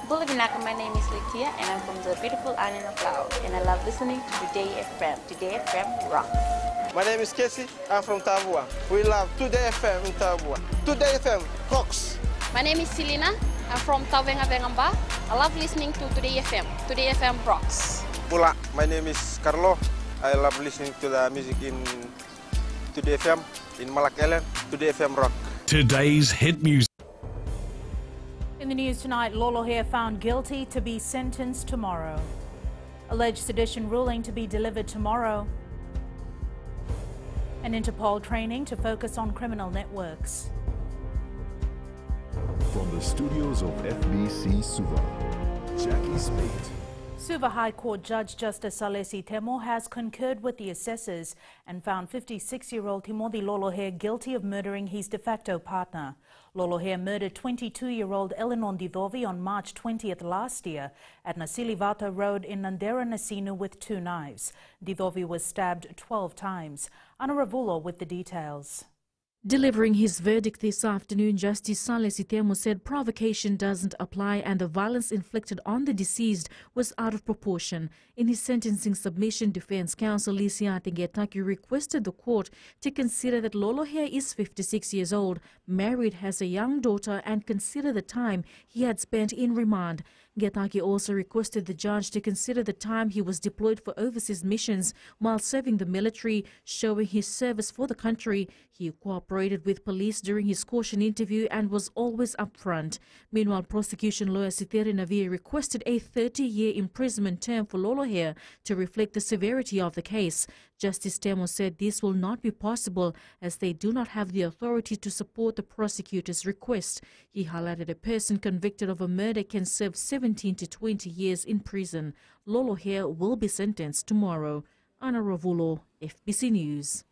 Good evening, my name is Litia and I'm from the beautiful island of Laos and I love listening to Today FM. Today FM rock. My name is Casey, I'm from Tabua. We love Today FM in Tabua. Today FM rocks. My name is Selena, I'm from Tavenga Vengamba. I love listening to Today FM. Today FM rocks. Pula, my name is Carlo. I love listening to the music in Today FM, in Malak Island. Today FM rock. Today's hit music. In the news tonight, Lolo Hair found guilty to be sentenced tomorrow. Alleged sedition ruling to be delivered tomorrow. An Interpol training to focus on criminal networks. From the studios of FBC Suva, Jackie Spate. Suva High Court Judge Justice Salesi Temo has concurred with the assessors and found 56-year-old Timothy Lolo Hair guilty of murdering his de facto partner. Lolo Hair murdered 22-year-old Eleanor Didovi on March 20th last year at Nasilivata Road in Nandera Nasinu with 2 knives. Didovi was stabbed 12 times. Ana Ravulo with the details. Delivering his verdict this afternoon, Justice Salesi Temo said provocation doesn't apply and the violence inflicted on the deceased was out of proportion. In his sentencing submission, Defense Counsel Lisiati Getaki requested the court to consider that Lolo Hair is 56 years old, married, has a young daughter, and consider the time he had spent in remand. Getaki also requested the judge to consider the time he was deployed for overseas missions while serving the military, showing his service for the country. He cooperated with police during his caution interview and was always upfront. Meanwhile, prosecution lawyer Siteri Navir requested a 30-year imprisonment term for Lolo Hair to reflect the severity of the case. Justice Temo said this will not be possible as they do not have the authority to support the prosecutor's request. He highlighted a person convicted of a murder can serve 17 to 20 years in prison. Lolo Hair will be sentenced tomorrow. Ana Ravulo, FBC News.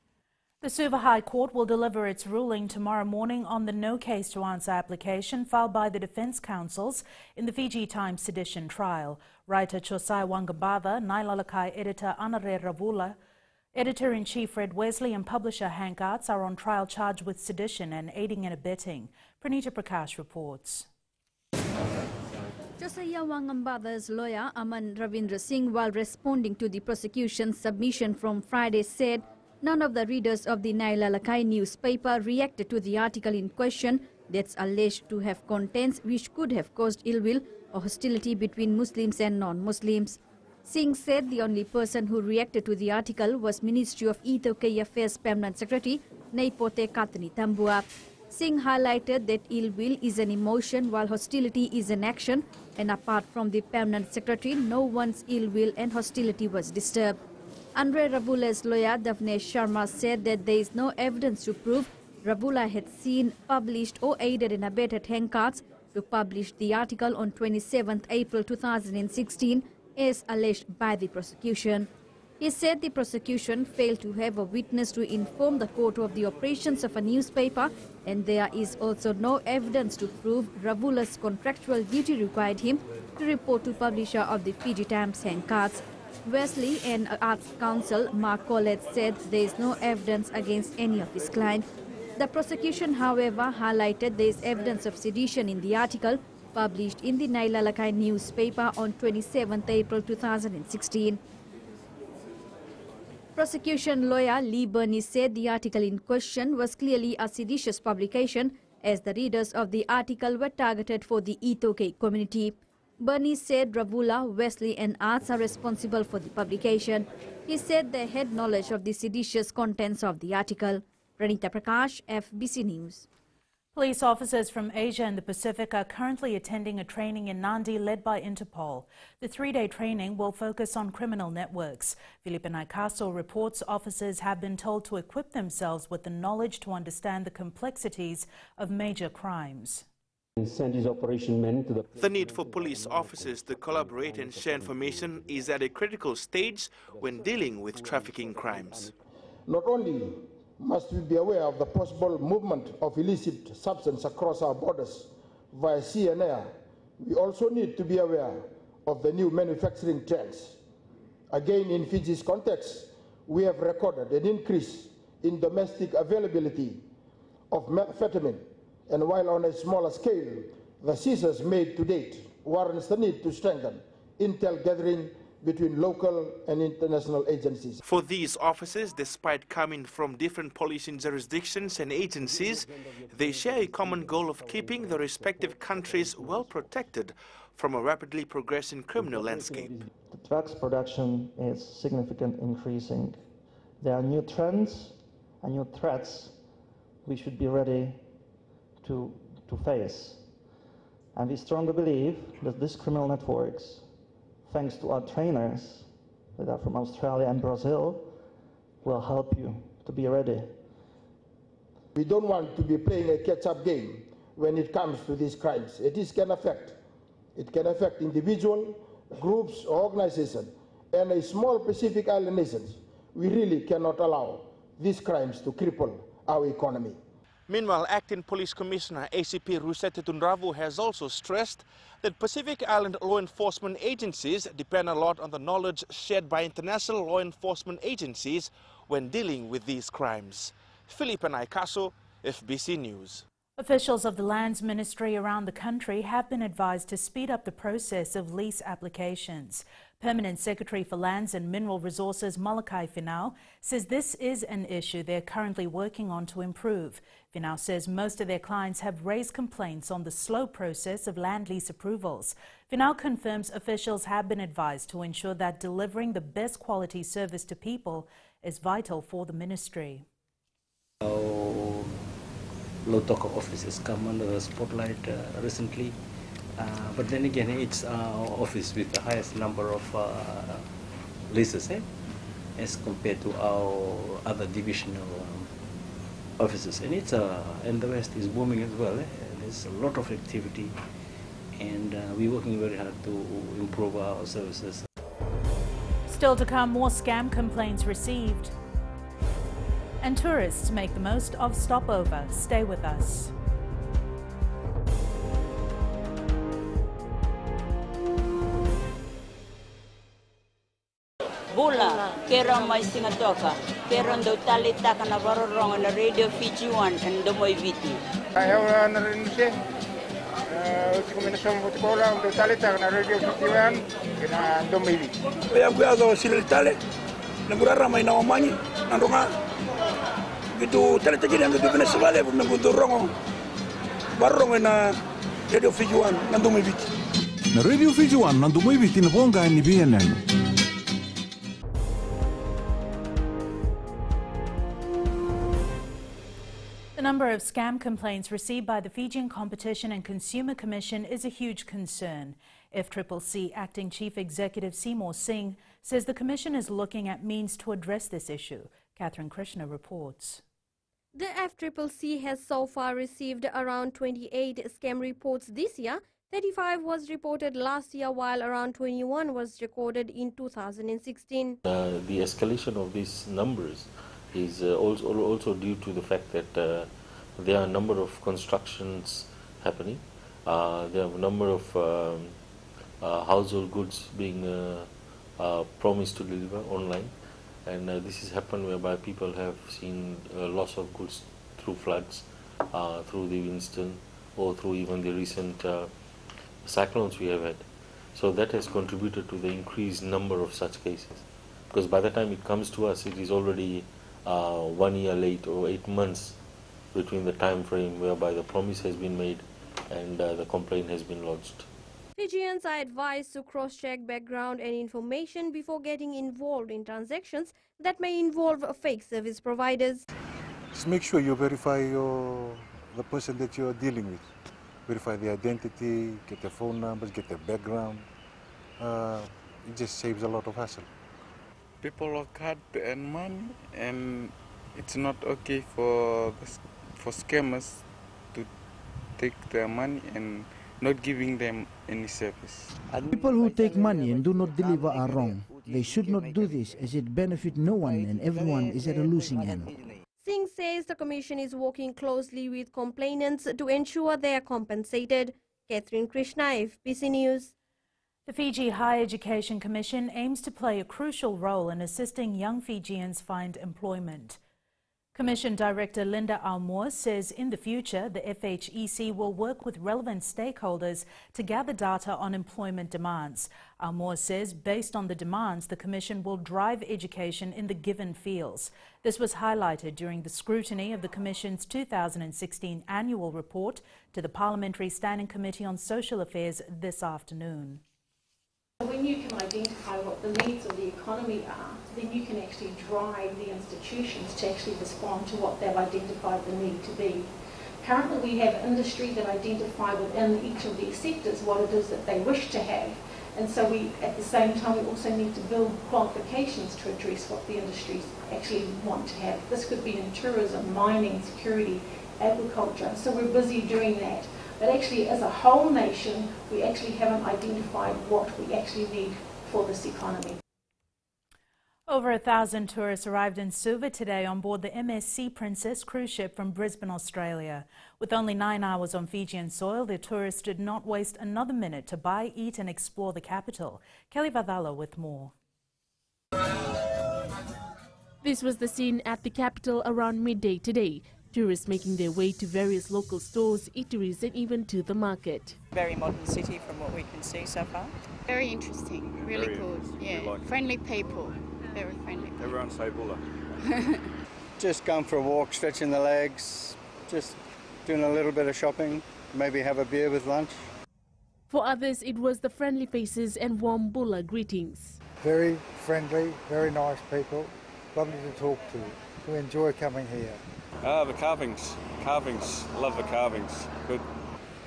The Suva High Court will deliver its ruling tomorrow morning on the no case to answer application filed by the defense counsels in the Fiji Times sedition trial. Writer Chosai Wangabava, Nailalakai editor Anare Ravula, Editor-in-Chief Fred Wesley and publisher Hank Arts are on trial charged with sedition and aiding and abetting. Pranita Prakash reports. Josiah Wangambava's lawyer Aman Ravindra Singh, while responding to the prosecution's submission from Friday, said none of the readers of the Nailalakai newspaper reacted to the article in question that's alleged to have contents which could have caused ill will or hostility between Muslims and non-Muslims. Singh said the only person who reacted to the article was Ministry of Ethiopian Affairs Permanent Secretary Neipote Katni Tambua. Singh highlighted that ill will is an emotion while hostility is an action, and apart from the Permanent Secretary, no one's ill will and hostility was disturbed. Andre Ravula's lawyer Davnesh Sharma said that there is no evidence to prove Ravula had seen, published or aided and abetted Hank Arts to publish the article on 27th April 2016 as alleged by the prosecution. He said the prosecution failed to have a witness to inform the court of the operations of a newspaper, and there is also no evidence to prove Ravula's contractual duty required him to report to publisher of the Fiji Times Hank Arts. Wesley and Arts Counsel Mark Collett said there is no evidence against any of his clients. The prosecution, however, highlighted there is evidence of sedition in the article published in the Nailalakai newspaper on 27th April 2016. Prosecution lawyer Lee Burney said the article in question was clearly a seditious publication as the readers of the article were targeted for the Itoke community. Burney said Ravula, Wesley and Arts are responsible for the publication. He said they had knowledge of the seditious contents of the article. Pranita Prakash, FBC News. Police officers from Asia and the Pacific are currently attending a training in Nandi led by Interpol. The 3-day training will focus on criminal networks. Felipe Naikaso reports officers have been told to equip themselves with the knowledge to understand the complexities of major crimes. The need for police officers to collaborate and share information is at a critical stage when dealing with trafficking crimes. Not only must we be aware of the possible movement of illicit substance across our borders via sea and air, we also need to be aware of the new manufacturing trends. Again, in Fiji's context, we have recorded an increase in domestic availability of methamphetamine, and while on a smaller scale, the seizures made to date warrants the need to strengthen intel gathering between local and international agencies. For these officers, despite coming from different policing jurisdictions and agencies, they share a common goal of keeping the respective countries well protected from a rapidly progressing criminal landscape. The drugs production is significantly increasing. There are new trends and new threats we should be ready to face. And we strongly believe that these criminal networks, thanks to our trainers that are from Australia and Brazil, will help you to be ready. We don't want to be playing a catch-up game when it comes to these crimes. It can affect individual, groups, or organizations, and a small Pacific Island nations. We really cannot allow these crimes to cripple our economy. Meanwhile, Acting Police Commissioner ACP Rusete Tunravu has also stressed that Pacific Island law enforcement agencies depend a lot on the knowledge shared by international law enforcement agencies when dealing with these crimes. Philippe Naikaso, FBC News. Officials of the Lands Ministry around the country have been advised to speed up the process of lease applications. Permanent Secretary for Lands and Mineral Resources Malakai Finau says this is an issue they're currently working on to improve. Finau says most of their clients have raised complaints on the slow process of land lease approvals. Finau confirms officials have been advised to ensure that delivering the best quality service to people is vital for the ministry. Low-talk offices come under the spotlight recently, but then again it's our office with the highest number of leases as compared to our other divisional offices, and it's and the West is booming as well. There's a lot of activity, and we're working very hard to improve our services. Still to come, more scam complaints received. And tourists make the most of stopover. Stay with us. Bula, kera mai singatoka, kera ndo tali taka na varorong na Radio Fiji 1 and Domoy Viti. Ayaw na rin siya. Usi kombinasyon mo tikola ndo tali taka na Radio Fiji 1 kina Domoy Viti. Kaya kuyazo sila tali, nagurara may nawamanyi, nandunga. Gitu tali-tali yang gitu Venezuela pun nangguturong barong na Radio Fiji 1 nandumoy biti. Na Radio Fiji 1 nandumoy biti na bonga ni BNN. The number of scam complaints received by the Fijian Competition and Consumer Commission is a huge concern. FCCC Acting Chief Executive Seymour Singh says the Commission is looking at means to address this issue. Catherine Krishna reports. The FCCC has so far received around 28 scam reports this year. 35 was reported last year, while around 21 was recorded in 2016. The escalation of these numbers is also due to the fact that there are a number of constructions happening. There are a number of household goods being promised to deliver online. And this has happened whereby people have seen loss of goods through floods, through the windstorm, or through even the recent cyclones we have had. So that has contributed to the increased number of such cases. Because by the time it comes to us, it is already 1 year late or 8 months between the time frame whereby the promise has been made and the complaint has been lodged. Fijians are advised to cross-check background and information before getting involved in transactions that may involve fake service providers. Just make sure you verify the person that you're dealing with. Verify the identity, get their phone numbers, get their background. It just saves a lot of hassle. People work hard to earn money, and it's not okay for scammers to take their money and not giving them any service. People who take money and do not deliver are wrong. They should not do this, as it benefits no one and everyone is at a losing end. Singh says the Commission is working closely with complainants to ensure they are compensated. Catherine Krishna, FBC News. The Fiji Higher Education Commission aims to play a crucial role in assisting young Fijians find employment. Commission Director Linda Almore says in the future the FHEC will work with relevant stakeholders to gather data on employment demands. Almore says based on the demands, the Commission will drive education in the given fields. This was highlighted during the scrutiny of the Commission's 2016 annual report to the Parliamentary Standing Committee on Social Affairs this afternoon. When you can identify what the needs of the economy are, then you can actually drive the institutions to actually respond to what they've identified the need to be. Currently we have industry that identify within each of these sectors what it is that they wish to have, and so we at the same time we also need to build qualifications to address what the industries actually want to have. This could be in tourism, mining, security, agriculture, so we're busy doing that. But actually, as a whole nation, we actually haven't identified what we actually need for this economy. Over 1,000 tourists arrived in Suva today on board the MSC Princess cruise ship from Brisbane, Australia. With only 9 hours on Fijian soil, the tourists did not waste another minute to buy, eat and explore the capital. Kelly Vadala with more. This was the scene at the capital around midday today. Tourists making their way to various local stores, eateries and even to the market. Very modern city from what we can see so far. Very interesting, really good. Yeah, like friendly people, very friendly people. Everyone say bulla. Just going for a walk, stretching the legs, just doing a little bit of shopping, maybe have a beer with lunch. For others, it was the friendly faces and warm bulla greetings. Very friendly, very nice people, lovely to talk to. We enjoy coming here. The carvings, love the carvings, good.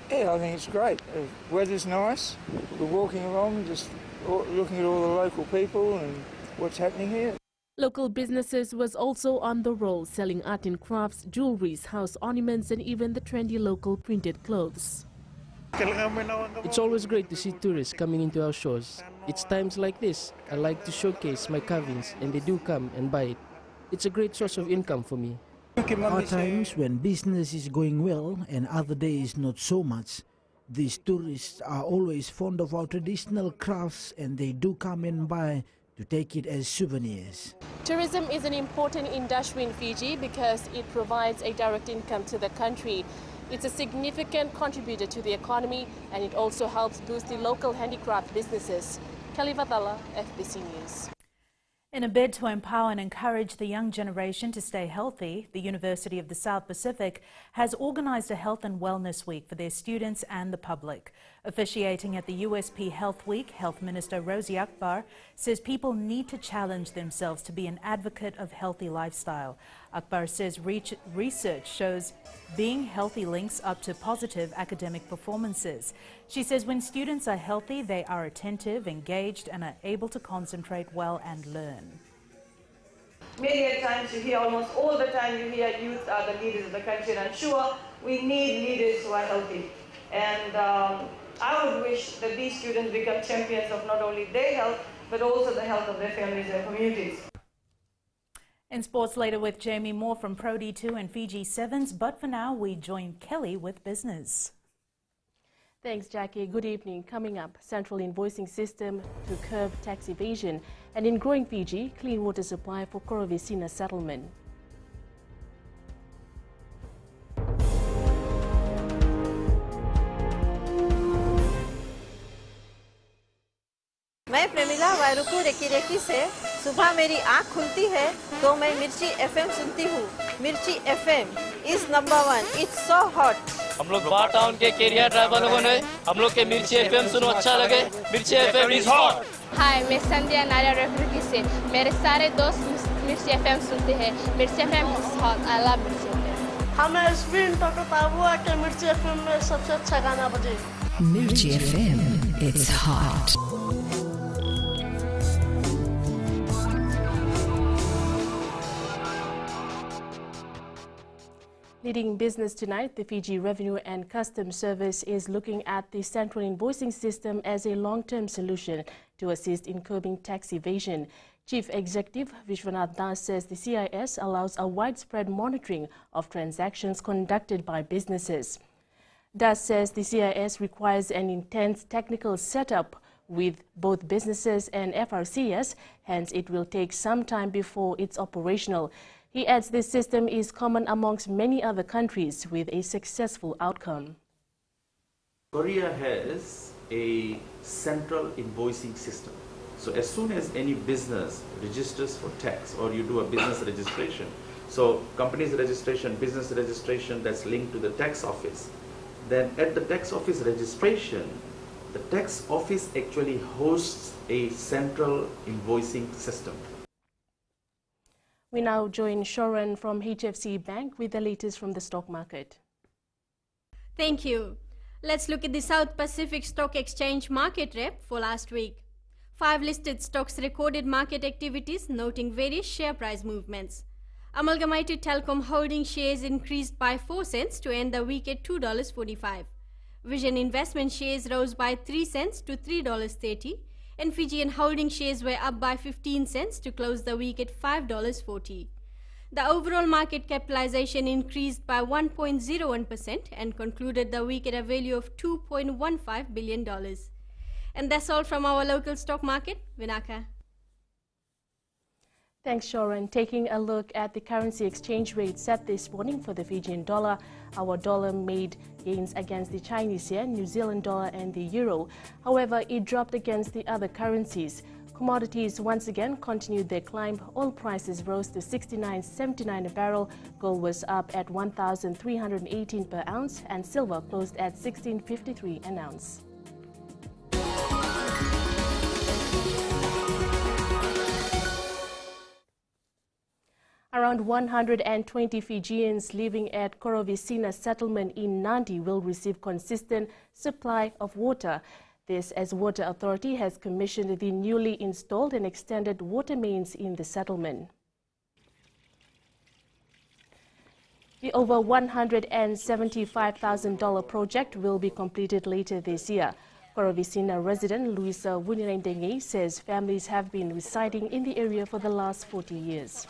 Yeah, I think it's great. The weather's nice, we're walking along, just looking at all the local people and what's happening here. Local businesses was also on the roll, selling art and crafts, jewelries, house ornaments and even the trendy local printed clothes. It's always great to see tourists coming into our shows. It's times like this I like to showcase my carvings and they do come and buy it. It's a great source of income for me. Are times when business is going well and other days not so much. These tourists are always fond of our traditional crafts and they do come and buy to take it as souvenirs. Tourism is an important industry in Fiji because it provides a direct income to the country. It's a significant contributor to the economy and it also helps boost the local handicraft businesses. Kelly Vadala, FBC News. In a bid to empower and encourage the young generation to stay healthy, the University of the South Pacific has organised a Health and Wellness Week for their students and the public. Officiating at the USP Health Week, Health Minister Rosie Akbar says people need to challenge themselves to be an advocate of healthy lifestyle. Akbar says research shows being healthy links up to positive academic performances. She says when students are healthy, they are attentive, engaged and are able to concentrate well and learn. Many times you hear, almost all the time you hear youth are the leaders of the country, and I'm sure we need leaders who are healthy. And I would wish that these students become champions of not only their health, but also the health of their families and communities. In sports later with Jamie Moore from Pro D2 and Fiji Sevens, but for now we join Kelly with business. Thanks, Jackie. Good evening. Coming up, central invoicing system to curb tax evasion, and in growing Fiji, clean water supply for Korovesina settlement. मैं Premila वायरुकू recce recce से सुबह मेरी आँख खुलती है तो मैं मिर्ची एफएम सुनती हूँ। मिर्ची FM is number 1। It's so hot. हम लोग बार टाउन के कैरियर ड्राइवर लोगों ने हम लोग के मिर्ची एफएम सुनो अच्छा लगे। मिर्ची एफएम इज हॉट। हाय, मैं संध्या नारिया रेफरी से मेरे सारे दोस्त मिर्ची एफएम सुनते हैं। मिर्ची FM is hot. I love मिर्ची एफएम। हमें स्पिन टको ताबुआ के मिर्ची एफएम में सबसे अच्छा गाना बजे। मिर्ची FM it's hot. Leading business tonight, the Fiji Revenue and Customs Service is looking at the central invoicing system as a long-term solution to assist in curbing tax evasion. Chief Executive Vishwanath Das says the CIS allows a widespread monitoring of transactions conducted by businesses. Das says the CIS requires an intense technical setup with both businesses and FRCS, hence it will take some time before it's operational. He adds this system is common amongst many other countries with a successful outcome. Korea has a central invoicing system. So as soon as any business registers for tax or you do a business registration, so company's registration, business registration that's linked to the tax office, then at the tax office registration, the tax office actually hosts a central invoicing system. We now join Sharon from HFC Bank with the latest from the stock market. Thank you. Let's look at the South Pacific Stock Exchange market rep for last week. 5 listed stocks recorded market activities, noting various share price movements. Amalgamated Telecom Holdings shares increased by 4 cents to end the week at $2.45. Vision Investment shares rose by 3 cents to $3.30, and Fijian Holding shares were up by 15 cents to close the week at $5.40. The overall market capitalization increased by 1.01% and concluded the week at a value of $2.15 billion. And that's all from our local stock market. Vinaka. Thanks, Sharon. Taking a look at the currency exchange rate set this morning for the Fijian dollar, our dollar made gains against the Chinese yen, New Zealand dollar and the euro. However, it dropped against the other currencies. Commodities once again continued their climb. Oil prices rose to $69.79 a barrel. Gold was up at $1,318 per ounce, and silver closed at $16.53 an ounce. Around 120 Fijians living at Korovisina settlement in Nadi will receive consistent supply of water. This as Water Authority has commissioned the newly installed and extended water mains in the settlement. The over $175,000 project will be completed later this year. Korovisina resident Luisa Wunirendengi says families have been residing in the area for the last 40 years.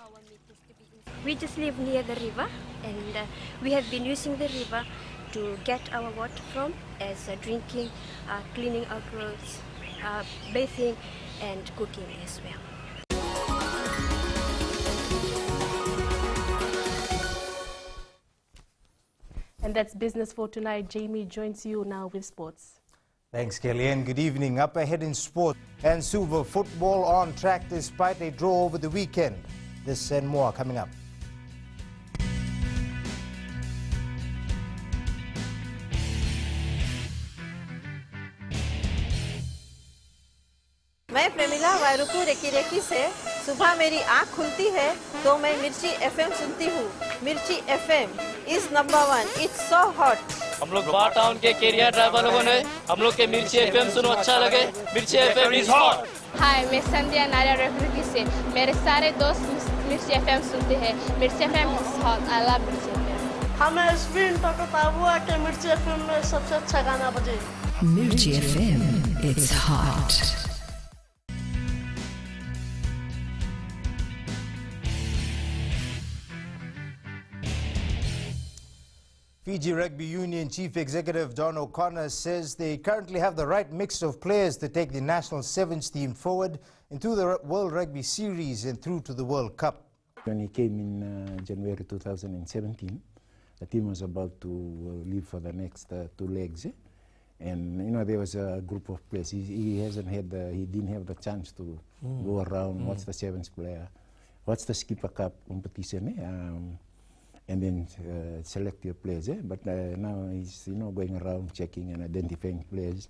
We just live near the river, and we have been using the river to get our water from as drinking, cleaning our clothes, bathing and cooking as well. And that's business for tonight. Jamie joins you now with sports. Thanks, Kellyanne. Good evening. Up ahead in sport, and Suva football on track despite a draw over the weekend. This and more coming up. मैं Premila वायरुकू recce recce से सुबह मेरी आँख खुलती है तो मैं मिर्ची एफएम सुनती हूँ. मिर्ची FM is number 1. It's so hot. हम लोग बार टाउन के कैरियर ड्राइवर लोगों ने हम लोग के मिर्ची एफएम सुनो अच्छा लगे. मिर्ची एफएम इज हॉट. हाय, मैं संध्या नारिया रेफरेकी से. मेरे सारे दोस्त मिर्ची एफएम सुनते हैं. मिर्ची FM is hot. I love मिर्ची एफएम. हमें स्पिन तो हुआ कि मिर्ची एफएम में सबसे अच्छा गाना बजे. मिर्ची FM it's hot. Fiji Rugby Union Chief Executive Don O'Connor says they currently have the right mix of players to take the national sevens team forward into the World Rugby Series and through to the World Cup. When he came in January 2017, the team was about to leave for the next 2 legs. And you know, there was a group of players. He didn't have the chance to go around, watch the sevens player, watch the Skipper Cup competition. And then select your players. But now he's going around checking and identifying players.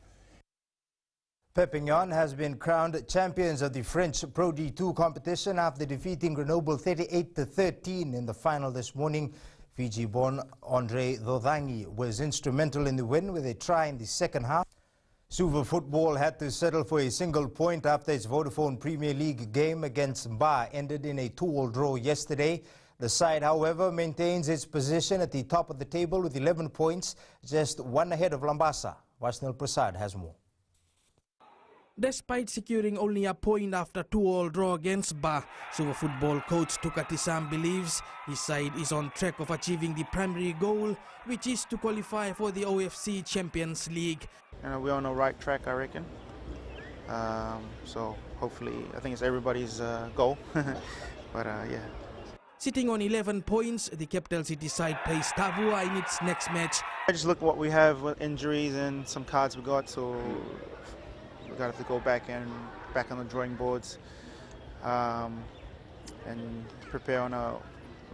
Perpignan has been crowned champions of the French Pro D2 competition after defeating Grenoble 38-13 in the final this morning. Fiji-born Andre Dodhangi was instrumental in the win with a try in the second half. Suva football had to settle for a single point after its Vodafone Premier League game against Mba ended in a 2-2 draw yesterday. The side, however, maintains its position at the top of the table with 11 points, just 1 ahead of Lambasa. Varsnil Prasad has more. Despite securing only a point after 2-2 draw against Ba, Suva football coach Tukatisam believes his side is on track of achieving the primary goal, which is to qualify for the OFC Champions League. We're on the right track, I reckon. So hopefully, I think it's everybody's goal. But yeah. Sitting on 11 points, the capital city side plays Tavua in its next match. I just look at what we have with injuries and some cards we got, so we're gonna have to go back on the drawing boards and prepare on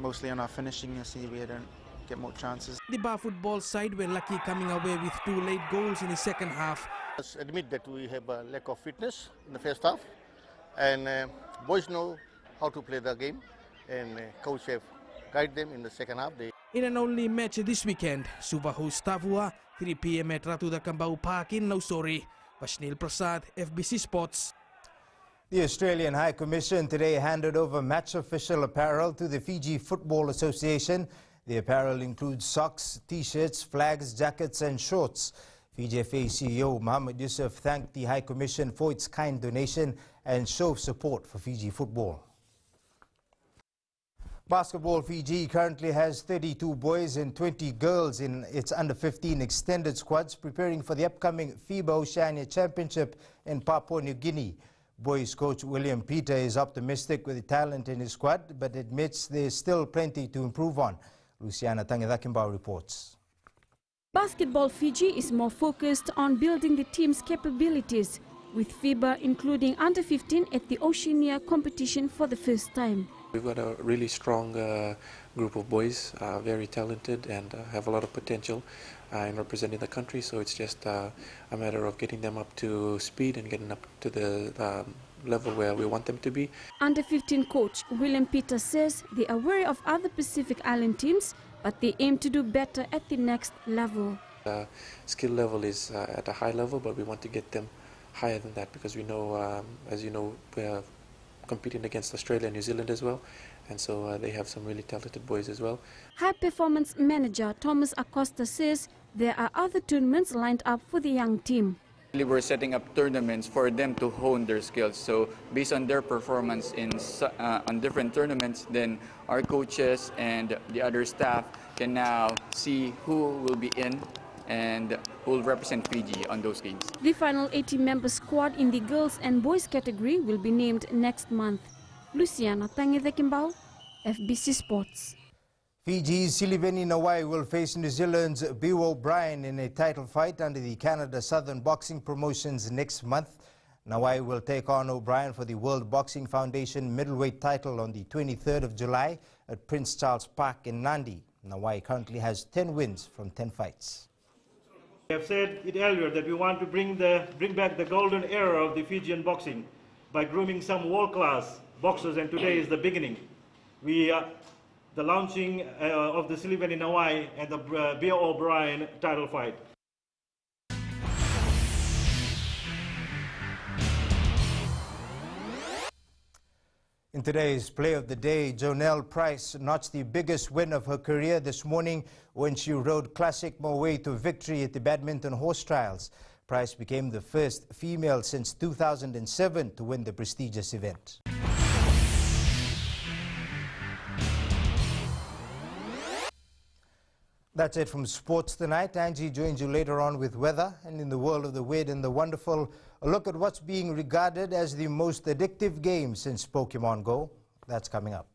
mostly on our finishing and see if we don't get more chances. The Bar football side were lucky coming away with 2 late goals in the second half. Let's admit that we have a lack of fitness in the first half, and boys know how to play the game, and coach have guided them in the second half. In an only match this weekend, Suva hosts Tavua, 3 p.m. at Ratu Dakambau Park in Nausori. Vashnil Prasad, FBC Sports. The Australian High Commission today handed over match official apparel to the Fiji Football Association. The apparel includes socks, t-shirts, flags, jackets and shorts. Fiji FA CEO Mohammed Yusuf thanked the High Commission for its kind donation and show of support for Fiji football. Basketball Fiji currently has 32 boys and 20 girls in its under-15 extended squads preparing for the upcoming FIBA Oceania Championship in Papua New Guinea. Boys coach William Peter is optimistic with the talent in his squad but admits there is still plenty to improve on. Luciana Tangedakimbao reports. Basketball Fiji is more focused on building the team's capabilities, with FIBA including under-15 at the Oceania competition for the first time. We've got a really strong group of boys, very talented and have a lot of potential in representing the country, so it's just a matter of getting them up to speed and getting up to the level where we want them to be. Under-15 coach William Peter says they are wary of other Pacific Island teams, but they aim to do better at the next level. Skill level is at a high level, but we want to get them higher than that because we know, as you know, we're competing against Australia and New Zealand as well, and so they have some really talented boys as well. High performance manager Thomas Acosta says there are other tournaments lined up for the young team. We're setting up tournaments for them to hone their skills. So based on their performance on different tournaments, then our coaches and the other staff can now see who will be in and who will represent Fiji on those games. The final 18-member squad in the girls and boys category will be named next month. Luciana Tangedakimbao, FBC Sports. Fiji's Siliveni Nawai will face New Zealand's Bill O'Brien in a title fight under the Canada Southern Boxing Promotions next month. Nawai will take on O'Brien for the World Boxing Foundation middleweight title on the 23rd of July at Prince Charles Park in Nandi. Nawai currently has 10 wins from 10 fights. I have said it earlier that we want to bring back the golden era of the Fijian boxing by grooming some world-class boxers, and today is the beginning. The launching of the Siliveni Nawai and the Bill O'Brien title fight. In today's Play of the Day, Jonelle Price notched the biggest win of her career this morning when she rode Classic Moe to victory at the Badminton Horse Trials. Price became the first female since 2007 to win the prestigious event. That's it from sports tonight. Angie joins you later on with weather, and in the world of the weird and the wonderful, a look at what's being regarded as the most addictive game since Pokemon Go. That's coming up.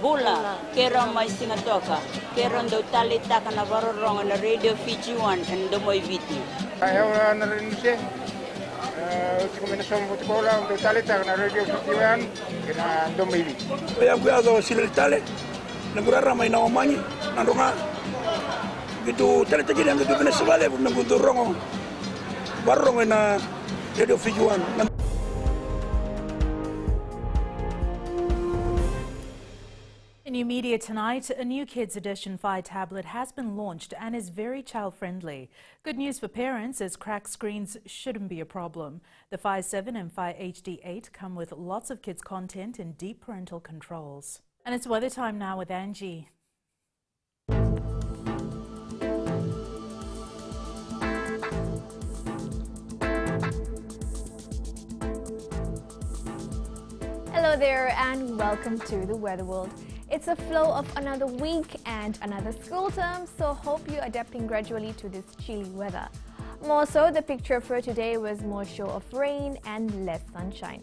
Bula, kera mai singatoka, kera ndo talita kana varorong na Radio Fiji 1 and Domoy Viti. Ayaw na rin siya. Gusto ko minasong bola untuk talita kana Radio Fiji 1 kena Domoy Viti. Kaya ko sila tali, naguraramay na umani, nandunga. Gitu talita gini ang gitu Venezuela, nagudurong varorong na Radio Fiji 1. In new media tonight, a new Kids Edition Fi tablet has been launched and is very child-friendly. Good news for parents, as cracked screens shouldn't be a problem. The Fi 7 and Fi HD 8 come with lots of kids' content and deep parental controls. And it's weather time now with Angie. Hello there and welcome to the Weather World. It's a flow of another week and another school term, so hope you're adapting gradually to this chilly weather. More so, the picture for today was more show of rain and less sunshine.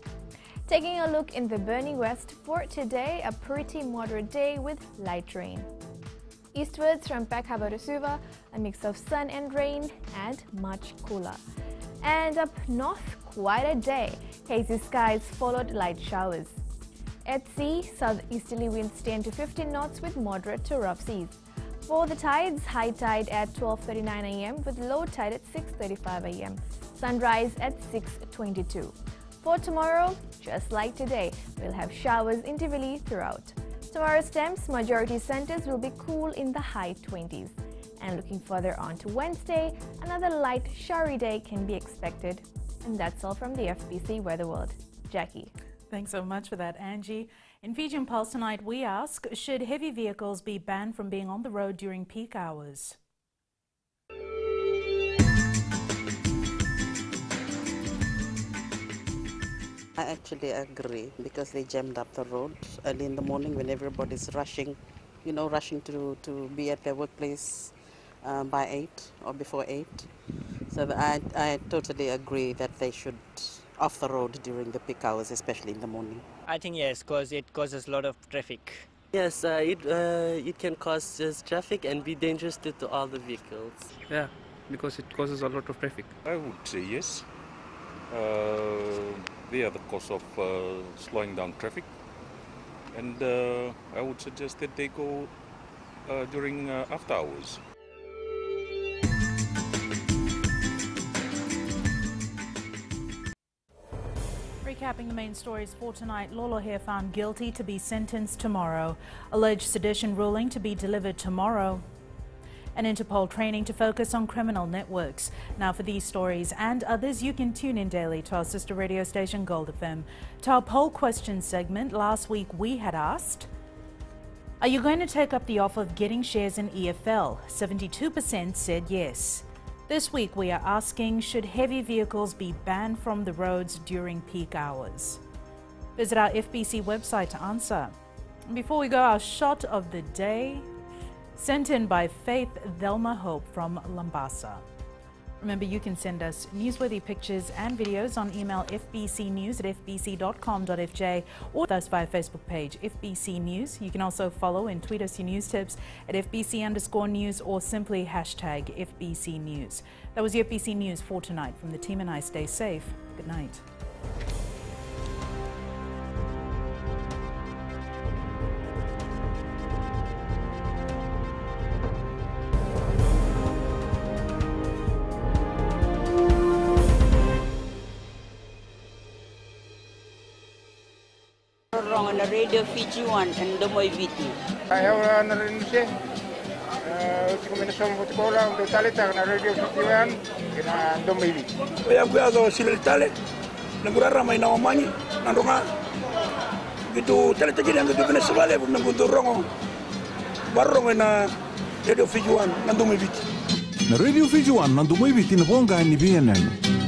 Taking a look in the burning west, for today, a pretty moderate day with light rain. Eastwards from Pekhabarusuva, a mix of sun and rain and much cooler. And up north, quite a day. Hazy skies followed light showers. At sea, southeasterly winds 10 to 15 knots with moderate to rough seas. For the tides, high tide at 12:39 a.m. with low tide at 6:35 a.m. Sunrise at 6:22. For tomorrow, just like today, we'll have showers intervally throughout. Tomorrow's temps, majority centers will be cool in the high 20s. And looking further on to Wednesday, another light showery day can be expected. And that's all from the FBC Weather World. Jackie. Thanks so much for that, Angie. In Fijian Pulse tonight, we ask, should heavy vehicles be banned from being on the road during peak hours? I actually agree because they jammed up the road early in the morning when everybody's rushing, rushing to be at their workplace by 8 or before 8. So I totally agree that they should off the road during the peak hours, especially in the morning. I think yes, because it causes a lot of traffic. Yes, it can cause just traffic and be dangerous to all the vehicles. Yeah, because it causes a lot of traffic. I would say yes. They are the cause of slowing down traffic, and I would suggest that they go during after hours. Recapping the main stories for tonight, Lolohe found guilty to be sentenced tomorrow. Alleged sedition ruling to be delivered tomorrow. An Interpol training to focus on criminal networks. Now for these stories and others, you can tune in daily to our sister radio station Gold FM. To our poll question segment, last week we had asked, are you going to take up the offer of getting shares in EFL? 72% said yes. This week we are asking, should heavy vehicles be banned from the roads during peak hours? Visit our FBC website to answer. And before we go, our shot of the day, sent in by Faith Thelma Hope from Lambasa. Remember, you can send us newsworthy pictures and videos on email fbcnews@fbc.com.fj or with us via Facebook page FBC News. You can also follow and tweet us your news tips at FBC_news or simply hashtag FBC News. That was your FBC News for tonight. From the team and I, stay safe. Good night. Wrong on the Radio Fiji 1 and Domoi Viti. Ayaw na rin siya. Kombinasyon mo sekolah untuk talita na Radio Fiji 1 kena Domoi Viti. Ayaw ko ato sila tali. Nagurara may nawamanyi. Nandunga. Gitu talita gini ang gitu Venezuela pun nangguntur rongo. Barong na Radio Fiji 1 na Domoi Viti. Na Radio Fiji 1 na Domoi Viti na ponga ni BNN.